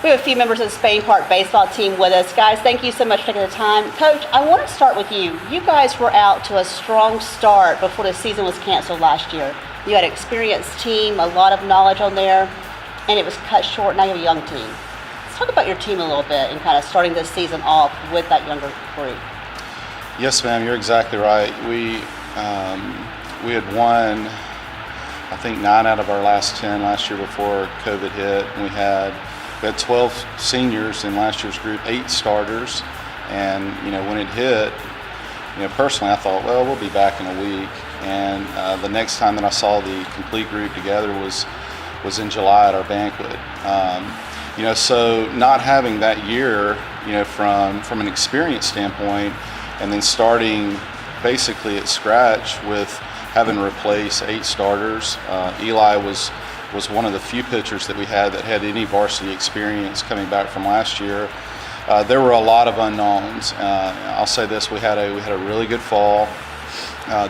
We have a few members of the Spain Park baseball team with us. Guys, thank you so much for taking the time. Coach, I want to start with you. You guys were out to a strong start before the season was canceled last year. You had an experienced team, a lot of knowledge on there, and it was cut short. Now you have a young team. Let's talk about your team a little bit and kind of starting this season off with that younger group. Yes, ma'am, you're exactly right. We had won, I think, 9 out of our last 10 last year before COVID hit. And we had 12 seniors in last year's group, 8 starters. And, when it hit, personally I thought, well, we'll be back in a week. And the next time that I saw the complete group together was in July at our banquet. So not having that year, from an experience standpoint, and then starting basically at scratch with having to replace 8 starters. Eli was one of the few pitchers that we had that had any varsity experience coming back from last year. There were a lot of unknowns. I'll say this: we had a really good fall.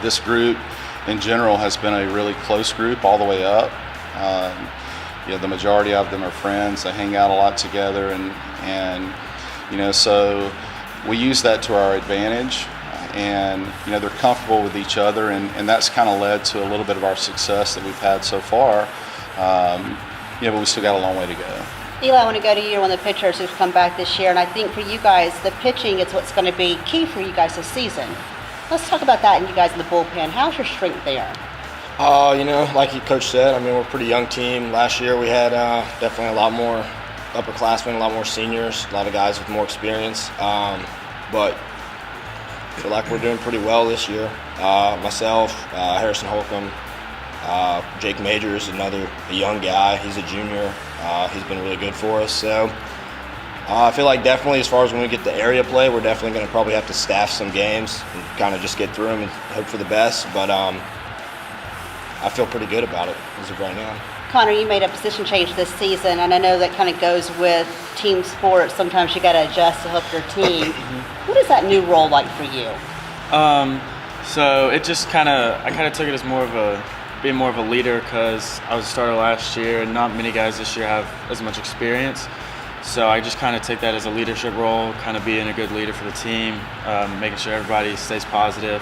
This group, in general, has been a really close group all the way up. The majority of them are friends. They hang out a lot together, and so we use that to our advantage. And they're comfortable with each other, and that's kind of led to a little bit of our success that we've had so far. But we still got a long way to go. Eli, I want to go to you. You're one of the pitchers who's come back this year, and I think for you guys, the pitching is what's going to be key for you guys this season. Let's talk about that and you guys in the bullpen. How's your strength there? Like Coach said, we're a pretty young team. Last year we had definitely a lot more upperclassmen, a lot more seniors, a lot of guys with more experience. But I feel like we're doing pretty well this year. Myself, Harrison Holcomb, Jake Majors, a young guy. He's a junior. He's been really good for us. So I feel like definitely as far as when we get to area play, we're definitely going to probably have to staff some games and kind of just get through them and hope for the best. But I feel pretty good about it as of right now. Connor, you made a position change this season, and I know that kind of goes with team sports. Sometimes you got to adjust to help your team. What is that new role like for you? So it just I kind of took it as being more of a leader, because I was a starter last year, and not many guys this year have as much experience. So I just kind of take that as a leadership role, kind of being a good leader for the team, making sure everybody stays positive.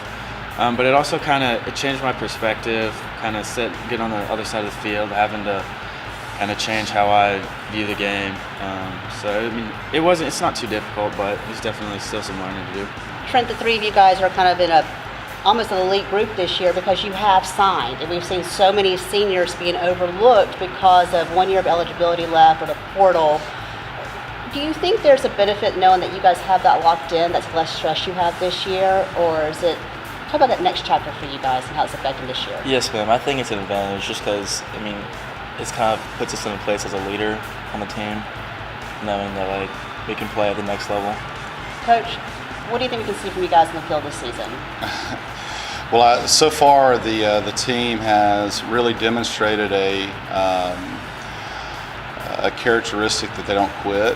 But it also it changed my perspective, get on the other side of the field, having to kind of change how I view the game. It's not too difficult, but there's definitely still some learning to do. Trent, the three of you guys are kind of in almost an elite group this year because you have signed, and we've seen so many seniors being overlooked because of 1 year of eligibility left or the portal. Do you think there's a benefit knowing that you guys have that locked in, that's less stress you have this year, or is it? Talk about that next chapter for you guys and how it's affecting this year. Yes, ma'am. I think it's an advantage just because, it's kind of puts us in a place as a leader on the team, knowing that we can play at the next level. Coach, what do you think we can see from you guys in the field this season? Well, so far the team has really demonstrated a characteristic that they don't quit.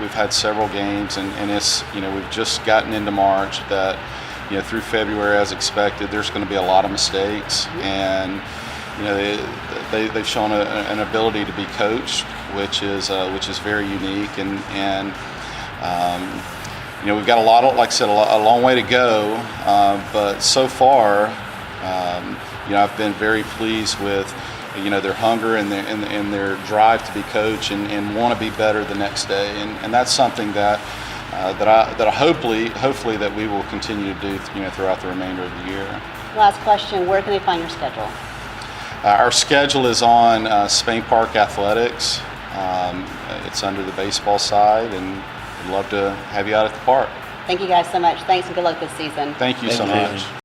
We've had several games, and it's we've just gotten into March. That through February, as expected, there's going to be a lot of mistakes, and they've shown an ability to be coached, which is very unique, and we've got a long way to go, but so far, I've been very pleased with their hunger and their drive to be coached and want to be better the next day, and that's something that I hopefully that we will continue to do throughout the remainder of the year. Last question: where can they find your schedule? Our schedule is on Spain Park Athletics. It's under the baseball side, and we'd love to have you out at the park. Thank you guys so much. Thanks and good luck this season. Thank you so much.